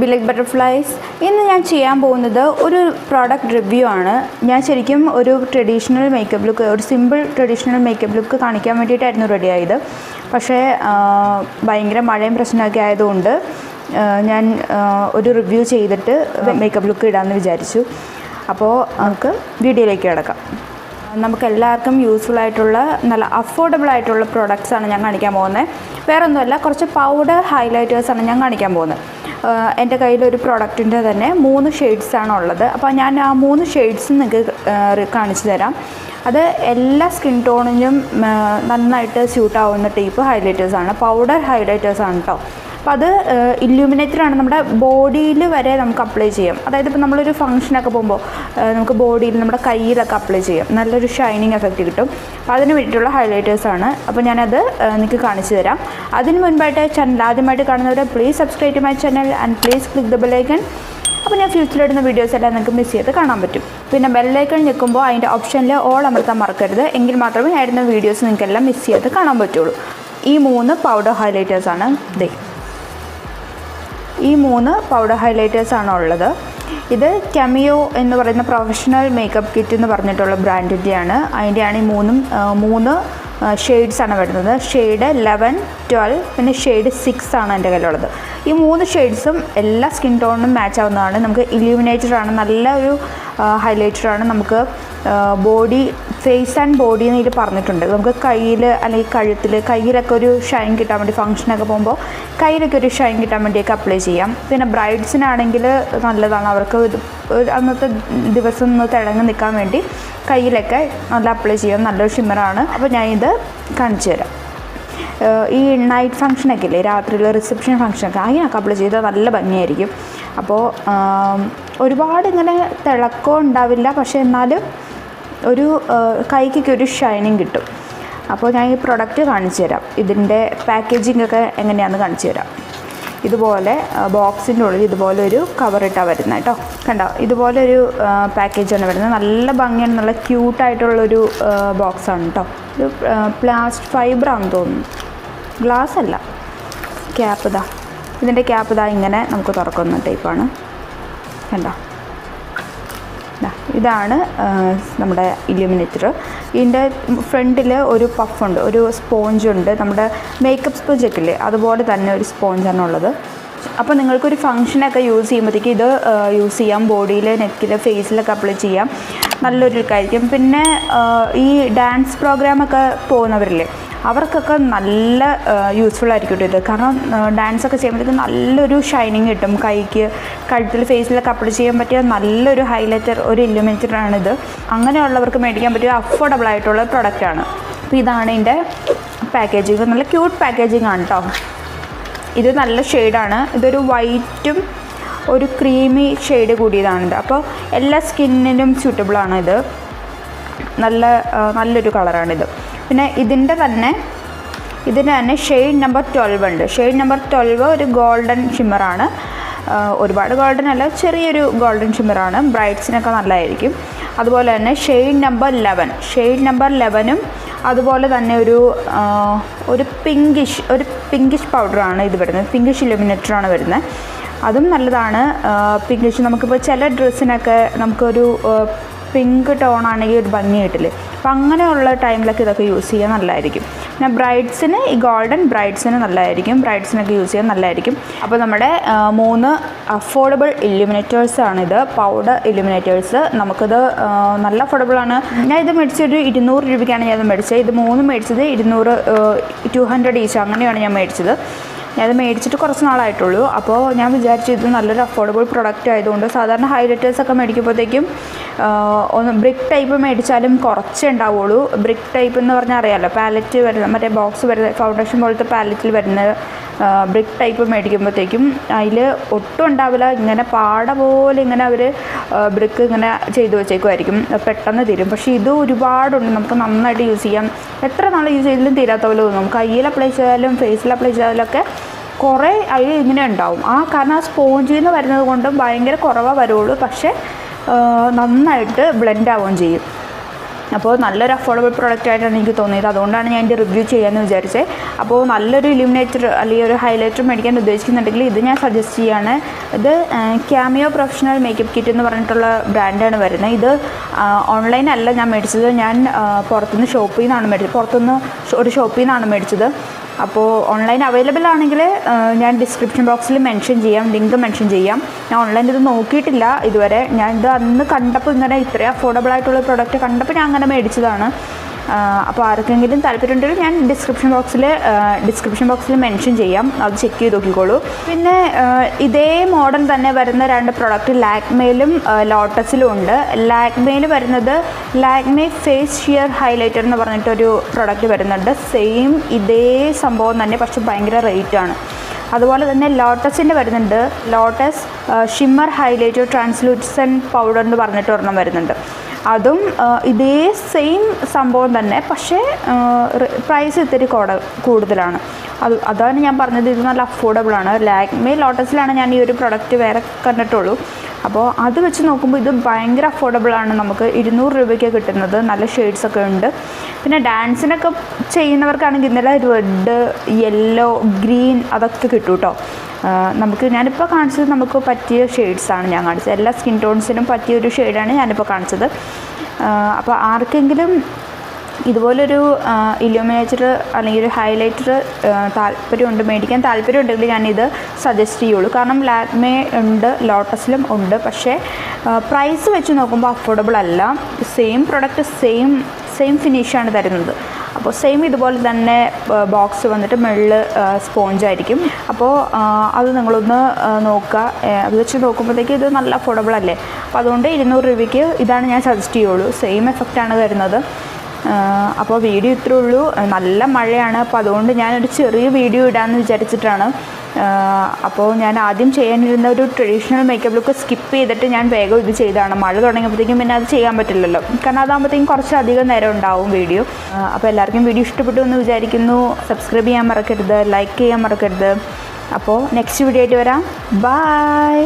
Bilek Butterflies. ഇന്ന് ഞാൻ ചെയ്യാൻ പോകുന്നത് ഒരു പ്രോഡക്റ്റ് റിവ്യൂ ആണ്. ഞാൻ ശരിക്കും ഒരു ട്രഡീഷണൽ മേക്കപ്പ് ലുക്ക്, ഒരു സിമ്പിൾ ട്രഡീഷണൽ മേക്കപ്പ് ലുക്ക് കാണിക്കാൻ വേണ്ടിയിട്ടായിരുന്നു റെഡി ആയത്. പക്ഷേ ഭയങ്കര മഴയും പ്രശ്നമൊക്കെ ആയതുകൊണ്ട് ഞാൻ ഒരു റിവ്യൂ ചെയ്തിട്ട് മേക്കപ്പ് ലുക്ക് ഇടാമെന്ന് വിചാരിച്ചു. അപ്പോൾ നമുക്ക് വീഡിയോയിലേക്ക് കിടക്കാം. നമുക്കെല്ലാവർക്കും യൂസ്ഫുൾ ആയിട്ടുള്ള നല്ല അഫോർഡബിൾ ആയിട്ടുള്ള പ്രോഡക്റ്റ്സാണ് ഞാൻ കാണിക്കാൻ പോകുന്നത്. വേറെ ഒന്നുമല്ല, കുറച്ച് പൗഡർ ഹൈലൈറ്റേഴ്സാണ് ഞാൻ കാണിക്കാൻ പോകുന്നത്. എൻ്റെ കയ്യിലൊരു പ്രോഡക്റ്റിൻ്റെ തന്നെ 3 ഷെയ്ഡ്സാണ് ഉള്ളത്. അപ്പോൾ ഞാൻ ആ 3 ഷെയ്ഡ്സും നിങ്ങൾക്ക് കാണിച്ചു തരാം. അത് എല്ലാ സ്കിൻ ടോണിനും നന്നായിട്ട് സ്യൂട്ടാവുന്ന ടൈപ്പ് ഹൈലൈറ്റേഴ്സാണ്, പൗഡർ ഹൈലൈറ്റേഴ്സാണ് കേട്ടോ. അപ്പോൾ അത് ഇല്യൂമിനേറ്ററാണ്. നമ്മുടെ ബോഡിയിൽ വരെ നമുക്ക് അപ്ലൈ ചെയ്യാം. അതായത് ഇപ്പോൾ നമ്മളൊരു ഫംഗ്ഷനൊക്കെ പോകുമ്പോൾ നമുക്ക് ബോഡിയിൽ നമ്മുടെ കയ്യിലൊക്കെ അപ്ലൈ ചെയ്യാം. നല്ലൊരു ഷൈനിങ് എഫക്റ്റ് കിട്ടും. അപ്പോൾ അതിന് വേണ്ടിയിട്ടുള്ള ഹൈലൈറ്റേഴ്സാണ്. അപ്പോൾ ഞാനത് നിങ്ങൾക്ക് കാണിച്ചു തരാം. അതിന് മുൻപായിട്ട് ചാനൽ ആദ്യമായിട്ട് കാണുന്നവരെ please subscribe to my channel and please click the bell icon. അപ്പോൾ ഞാൻ ഫ്യൂച്ചറിലിടുന്ന വീഡിയോസ് എല്ലാം നിങ്ങൾക്ക് മിസ് ചെയ്ത് കാണാൻ പറ്റും. പിന്നെ ബെല്ലൈക്കൺ നിൽക്കുമ്പോൾ അതിൻ്റെ ഓപ്ഷനിൽ ഓൾ അമർത്താൻ മറക്കരുത്. എങ്കിൽ മാത്രമേ ഞാൻ ഇടുന്ന വീഡിയോസ് നിങ്ങൾക്കെല്ലാം മിസ് ചെയ്ത് കാണാൻ പറ്റുള്ളൂ. ഈ 3 പൗഡർ ഹൈലൈറ്റേഴ്സാണ്. ഈ 3 പൗഡർ ഹൈലൈറ്റേഴ്സാണ് ഉള്ളത്. ഇത് കെമിയോ എന്ന് പറയുന്ന പ്രൊഫഷണൽ മേക്കപ്പ് കിറ്റ് എന്ന് പറഞ്ഞിട്ടുള്ള ബ്രാൻഡിൻ്റെയാണ്. അതിൻ്റെയാണ് ഈ 3 ഷെയ്ഡ്സാണ് വരുന്നത്. ഷെയ്ഡ് 11, 12 പിന്നെ ഷെയ്ഡ് 6 ആണ് എൻ്റെ കയ്യിലുള്ളത്. ഈ 3 ഷെയ്ഡ്സും എല്ലാ സ്കിൻ ടോണിനും മാച്ച് ആവുന്നതാണ്. നമുക്ക് ഇല്യൂമിനേറ്ററാണ്, നല്ലൊരു ഹൈലൈറ്ററാണ്. നമുക്ക് ബോഡി, ഫേസ് ആൻഡ് ബോഡി എന്ന് ഇതിൽ പറഞ്ഞിട്ടുണ്ട്. നമുക്ക് കയ്യിൽ അല്ലെങ്കിൽ കഴുത്തിൽ, കയ്യിലൊക്കെ ഒരു ഷൈൻ കിട്ടാൻ വേണ്ടി, ഫംഗ്ഷനൊക്കെ പോകുമ്പോൾ കയ്യിലൊക്കെ ഒരു ഷൈൻ കിട്ടാൻ വേണ്ടിയൊക്കെ അപ്ലൈ ചെയ്യാം. പിന്നെ ബ്രൈഡ്സിനാണെങ്കിൽ നല്ലതാണ്. അവർക്ക് അന്നത്തെ ദിവസം ഒന്ന് തിളങ്ങി നിൽക്കാൻ വേണ്ടി കയ്യിലൊക്കെ നല്ല അപ്ലൈ ചെയ്യാം. നല്ലൊരു ഷിമ്മറാണ്. അപ്പോൾ ഞാനിത് കാണിച്ചു തരാം. ഈ നൈറ്റ് ഫംഗ്ഷനൊക്കെ ഇല്ലേ, രാത്രിയിൽ റിസപ്ഷൻ ഫംഗ്ഷനൊക്കെ, അതിനൊക്കെ അപ്ലൈ ചെയ്താൽ നല്ല ഭംഗിയായിരിക്കും. അപ്പോൾ ഒരുപാട് ഇങ്ങനെ തിളക്കം ഉണ്ടാവില്ല, പക്ഷേ എന്നാലും ഒരു കൈക്കൊക്കെ ഒരു ഷൈനിങ് കിട്ടും. അപ്പോൾ ഞാൻ ഈ പ്രൊഡക്റ്റ് കാണിച്ചു തരാം. ഇതിൻ്റെ പാക്കേജിംഗ് ഒക്കെ എങ്ങനെയാണെന്ന് കാണിച്ചു തരാം. ഇതുപോലെ ബോക്സിൻ്റെ ഉള്ളിൽ ഇതുപോലെ ഒരു കവറിട്ടാണ് വരുന്നത് കേട്ടോ. കണ്ടോ, ഇതുപോലൊരു പാക്കേജാണ് വരുന്നത്. നല്ല ഭംഗിയാണ്, നല്ല ക്യൂട്ടായിട്ടുള്ളൊരു ബോക്സാണ് കേട്ടോ. ഒരു പ്ലാസ്റ്റിക് ഫൈബറാണെന്ന് തോന്നുന്നു, ഗ്ലാസ് അല്ല. ക്യാപ്പ് ഇതാ, ഇതിൻ്റെ ക്യാപ്പ് ഇതാ ഇങ്ങനെ നമുക്ക് തുറക്കുന്ന ടൈപ്പാണ്. കണ്ടോ, ഇതാണ് നമ്മുടെ ഇല്യൂമിനേറ്റർ. ഇതിൻ്റെ ഫ്രണ്ടിൽ ഒരു പഫുണ്ട്, ഒരു സ്പോഞ്ചുണ്ട്. നമ്മുടെ മേക്കപ്പ് സ്പോഞ്ചൊക്കെ ഇല്ലേ, അതുപോലെ തന്നെ ഒരു സ്പോഞ്ചാണ് ഉള്ളത്. അപ്പോൾ നിങ്ങൾക്കൊരു ഫംഗ്ഷനൊക്കെ യൂസ് ചെയ്യുമ്പോഴത്തേക്ക് ഇത് യൂസ് ചെയ്യാം. ബോഡിയിൽ, നെക്കിൽ, ഫേസിലൊക്കെ അപ്ലൈ ചെയ്യാം. നല്ലൊരു ലുക്കായിരിക്കും. പിന്നെ ഈ ഡാൻസ് പ്രോഗ്രാമൊക്കെ പോകുന്നവരില്ലേ, അവർക്കൊക്കെ നല്ല യൂസ്ഫുൾ ആയിരിക്കും ഇത്. കാരണം ഡാൻസൊക്കെ ചെയ്യുമ്പോഴത്തേക്ക് നല്ലൊരു ഷൈനിങ് കിട്ടും. കൈക്ക്, കഴുത്തിൽ, ഫേസിലൊക്കെ അപ്ലൈ ചെയ്യാൻ പറ്റിയ നല്ലൊരു ഹൈലൈറ്റർ, ഒരു ഇല്യൂമിനേറ്ററാണിത്. അങ്ങനെയുള്ളവർക്ക് മേടിക്കാൻ പറ്റിയ അഫോർഡബിൾ ആയിട്ടുള്ള പ്രൊഡക്റ്റാണ്. അപ്പോൾ ഇതാണ് ഇതിൻ്റെ പാക്കേജിങ്. നല്ല ക്യൂട്ട് പാക്കേജിങ് ആണ് കേട്ടോ. ഇത് നല്ല ഷെയ്ഡാണ്. ഇതൊരു വൈറ്റും ഒരു ക്രീമി ഷെയ്ഡ് കൂടിയതാണിത്. അപ്പോൾ എല്ലാ സ്കിന്നിനും സ്യൂട്ടബിളാണ് ഇത്. നല്ലൊരു കളറാണിത്. പിന്നെ ഇതിന് തന്നെ ഷെയ്ഡ് നമ്പർ 12 ഉണ്ട്. ഷെയ്ഡ് നമ്പർ 12 ഒരു ഗോൾഡൻ ഷിമ്മറാണ്. ഒരുപാട് ഗോൾഡൻ അല്ല, ചെറിയൊരു ഗോൾഡൻ ഷിമ്മറാണ്. ബ്രൈഡ്സിനൊക്കെ നല്ലതായിരിക്കും. അതുപോലെ തന്നെ ഷെയ്ഡ് നമ്പർ 11ഉം അതുപോലെ തന്നെ ഒരു പിങ്കിഷ് പൗഡറാണ് ഇത് വരുന്നത്. പിങ്കിഷ് ഇല്യൂമിനേറ്ററാണ് വരുന്നത്. അതും നല്ലതാണ്. പിങ്കിഷ് നമുക്കിപ്പോൾ ചില ഡ്രസ്സിനൊക്കെ നമുക്കൊരു പിങ്ക് ടോണാണെങ്കിൽ ഒരു ഭംഗി കിട്ടില്ലേ. അപ്പോൾ അങ്ങനെയുള്ള ടൈമിലൊക്കെ ഇതൊക്കെ യൂസ് ചെയ്യാൻ നല്ലതായിരിക്കും. പിന്നെ ബ്രൈഡ്സിന് ഈ ഗോൾഡൻ ബ്രൈഡ്സിന് നല്ലതായിരിക്കും. ബ്രൈഡ്സിനൊക്കെ യൂസ് ചെയ്യാൻ നല്ലതായിരിക്കും. അപ്പോൾ നമ്മുടെ 3 അഫോർഡബിൾ ഇല്യൂമിനേറ്റേഴ്സാണിത്, പൗഡർ ഇല്യൂമിനേറ്റേഴ്സ്. നമുക്കിത് നല്ല അഫോർഡബിളാണ്. ഞാൻ ഇത് മേടിച്ചൊരു 200 രൂപയ്ക്കാണ് ഞാനത് മേടിച്ചത്. ഇത് 3 മേടിച്ചത് 200 ഈച്ച് അങ്ങനെയാണ് ഞാൻ മേടിച്ചത്. ഞാനത് മേടിച്ചിട്ട് കുറച്ച് നാളായിട്ടുള്ളൂ. അപ്പോൾ ഞാൻ വിചാരിച്ചു ഇത് നല്ലൊരു അഫോർഡബിൾ പ്രൊഡക്റ്റ് ആയതുകൊണ്ട്, സാധാരണ ഹൈലൈറ്റേഴ്സൊക്കെ മേടിക്കുമ്പോഴത്തേക്കും ഒന്ന് ബ്രിക്ക് ടൈപ്പ് മേടിച്ചാലും കുറച്ചേ ഉണ്ടാവുള്ളൂ. ബ്രിക്ക് ടൈപ്പ് എന്ന് പറഞ്ഞാൽ അറിയാമല്ലോ, പാലറ്റ് വരുന്ന, മറ്റേ ബോക്സ് വരുന്ന ഫൗണ്ടേഷൻ പോലത്തെ പാലറ്റിൽ വരുന്ന ബ്രിക്ക് ടൈപ്പ് മേടിക്കുമ്പോഴത്തേക്കും അതിൽ ഒട്ടും ഉണ്ടാവില്ല. ഇങ്ങനെ പാട പോലെ ഇങ്ങനെ അവർ ബ്രിക്ക് ഇങ്ങനെ ചെയ്ത് വെച്ചേക്കുമായിരിക്കും, പെട്ടെന്ന് തീരും. പക്ഷേ ഇത് ഒരുപാടുണ്ട്, നമുക്ക് നന്നായിട്ട് യൂസ് ചെയ്യാം. എത്ര നാൾ യൂസ് ചെയ്താലും തീരാത്ത പോലെ തോന്നും. കയ്യിൽ അപ്ലൈ ചെയ്താലും ഫേസിൽ അപ്ലൈ ചെയ്താലൊക്കെ കുറേ അതിൽ ഇങ്ങനെ ഉണ്ടാവും. കാരണം ആ സ്പോഞ്ചിൽ നിന്ന് വരുന്നത് കൊണ്ട് ഭയങ്കര കുറവാണ് വരുള്ളൂ. പക്ഷേ നന്നായിട്ട് ബ്ലെൻഡ് ആവുകയും ചെയ്യും. അപ്പോൾ നല്ലൊരു അഫോർഡബിൾ പ്രോഡക്റ്റ് ആയിട്ടാണ് എനിക്ക് തോന്നിയത്. അതുകൊണ്ടാണ് ഞാൻ എൻ്റെ റിവ്യൂ ചെയ്യാമെന്ന് വിചാരിച്ചത്. അപ്പോൾ നല്ലൊരു ഇലുമിനേറ്റർ അല്ലെങ്കിൽ ഒരു ഹൈലൈറ്റർ മേടിക്കാൻ ഉദ്ദേശിക്കുന്നുണ്ടെങ്കിൽ ഇത് ഞാൻ സജസ്റ്റ് ചെയ്യുകയാണ്. ഇത് ക്യാമിയോ പ്രൊഫഷണൽ മേക്കപ്പ് കിറ്റ് എന്ന് പറഞ്ഞിട്ടുള്ള ബ്രാൻഡാണ് വരുന്നത്. ഇത് ഓൺലൈനല്ല ഞാൻ മേടിച്ചത്, ഞാൻ പുറത്തുനിന്ന് ഷോപ്പിൽ നിന്നാണ് മേടിച്ചത്. പുറത്തുനിന്ന് ഒരു ഷോപ്പിൽ നിന്നാണ് മേടിച്ചത്. അപ്പോൾ ഓൺലൈൻ അവൈലബിൾ ആണെങ്കിൽ ഞാൻ ഡിസ്ക്രിപ്ഷൻ ബോക്സിൽ മെൻഷൻ ചെയ്യാം, ലിങ്ക് മെൻഷൻ ചെയ്യാം. ഞാൻ ഓൺലൈനിൽ ഇത് നോക്കിയിട്ടില്ല ഇതുവരെ. ഞാൻ ഇത് അന്ന് കണ്ടപ്പോൾ ഇങ്ങനെ ഇത്രയും അഫോർഡബിൾ ആയിട്ടുള്ള പ്രോഡക്റ്റ് കണ്ടപ്പോൾ ഞാൻ അങ്ങനെ മേടിച്ചതാണ്. അപ്പോൾ ആർക്കെങ്കിലും താല്പര്യമുണ്ടെങ്കിൽ ഞാൻ ഡിസ്ക്രിപ്ഷൻ ബോക്സിൽ മെൻഷൻ ചെയ്യാം, അത് ചെക്ക് ചെയ്ത് നോക്കിക്കോളൂ. പിന്നെ ഇതേ മോഡൽ തന്നെ വരുന്ന 2 പ്രോഡക്റ്റ് ലാക്മേയിലും ലോട്ടസിലും ഉണ്ട്. ലാക്മേയിൽ വരുന്നത് ലാക്മേ ഫേസ് ഷിയർ ഹൈലൈറ്റർ എന്ന് പറഞ്ഞിട്ടൊരു പ്രോഡക്റ്റ് വരുന്നുണ്ട്. സെയിം ഇതേ സംഭവം തന്നെ, പക്ഷെ ഭയങ്കര റേറ്റാണ്. അതുപോലെ തന്നെ ലോട്ടസിൻ്റെ വരുന്നുണ്ട്, lotus shimmer highlighter translucent powder എന്ന് പറഞ്ഞിട്ട് ഒരെണ്ണം വരുന്നുണ്ട്. അതും ഇതേ സെയിം സംഭവം തന്നെ, പക്ഷേ പ്രൈസ് ഇത്തിരി കൂടുതലാണ്. അതാണ് ഞാൻ പറഞ്ഞത്, ഇത് നല്ല അഫോർഡബിളാണ്. ലാക്മേ ലോട്ടസിലാണ് ഞാൻ ഈ ഒരു പ്രൊഡക്റ്റ് വേറെ കണ്ടിട്ടുള്ളൂ. അപ്പോൾ അത് വെച്ച് നോക്കുമ്പോൾ ഇത് ഭയങ്കര അഫോർഡബിളാണ്. നമുക്ക് 200 രൂപയ്ക്ക് കിട്ടുന്നത്. നല്ല ഷെയ്ഡ്സൊക്കെ ഉണ്ട്. പിന്നെ ഡാൻസിനൊക്കെ ചെയ്യുന്നവർക്കാണെങ്കിൽ ഇന്നലെ റെഡ്, യെല്ലോ, ഗ്രീൻ അതൊക്കെ കിട്ടും കേട്ടോ. ഞാനിപ്പോൾ കാണിച്ചത് നമുക്ക് പറ്റിയ ഷെയ്ഡ്സാണ് ഞാൻ കാണിച്ചത്. എല്ലാ സ്കിൻ ടോൺസിനും പറ്റിയൊരു ഷെയ്ഡാണ് ഞാനിപ്പോൾ കാണിച്ചത്. അപ്പോൾ ആർക്കെങ്കിലും ഇതുപോലൊരു ഇലുമിനേറ്റർ അല്ലെങ്കിൽ ഒരു ഹൈലൈറ്റർ മേടിക്കാൻ താല്പര്യമുണ്ടെങ്കിൽ ഞാനിത് സജസ്റ്റ് ചെയ്യുള്ളൂ. കാരണം ലാക്മേ ഉണ്ട്, ലോട്ടസിലും ഉണ്ട്, പക്ഷേ പ്രൈസ് വെച്ച് നോക്കുമ്പോൾ അഫോർഡബിൾ അല്ല. സെയിം പ്രൊഡക്റ്റ് സെയിം ഫിനിഷാണ് തരുന്നത്. അപ്പോൾ സെയിം ഇതുപോലെ തന്നെ ബോക്സ് വന്നിട്ട് മുകളിൽ സ്പോഞ്ചായിരിക്കും. അപ്പോൾ അത് നിങ്ങളൊന്ന് നോക്കുക. അത് വെച്ച് നോക്കുമ്പോഴത്തേക്ക് ഇത് നല്ല അഫോർഡബിൾ അല്ലേ. അപ്പോൾ അതുകൊണ്ട് 200 രൂപയ്ക്ക് ഇതാണ് ഞാൻ സജസ്റ്റ് ചെയ്യുള്ളൂ. സെയിം എഫക്റ്റാണ് വരുന്നത്. അപ്പോൾ വീഡിയോ ഇത്രേ ഉള്ളൂ. നല്ല മഴയാണ്, അപ്പോൾ അതുകൊണ്ട് ഞാനൊരു ചെറിയ വീഡിയോ ഇടാമെന്ന് വിചാരിച്ചിട്ടാണ്. അപ്പോൾ ഞാൻ ആദ്യം ചെയ്യാനിരുന്ന ഒരു ട്രഡീഷണൽ മേക്കപ്പ് ലുക്ക് സ്കിപ്പ് ചെയ്തിട്ട് ഞാൻ വേഗം ഇത് ചെയ്തതാണ്. മഴ തുടങ്ങിയപ്പോഴത്തേക്കും പിന്നെ അത് ചെയ്യാൻ പറ്റില്ലല്ലോ, കാരണം അതാകുമ്പോഴത്തേക്കും കുറച്ചധികം നേരം ഉണ്ടാവും വീഡിയോ. അപ്പോൾ എല്ലാവർക്കും വീഡിയോ ഇഷ്ടപ്പെട്ടു എന്ന് വിചാരിക്കുന്നു. സബ്സ്ക്രൈബ് ചെയ്യാൻ മറക്കരുത്, ലൈക്ക് ചെയ്യാൻ മറക്കരുത്. അപ്പോൾ നെക്സ്റ്റ് വീഡിയോ ആയിട്ട് വരാം. ബൈ.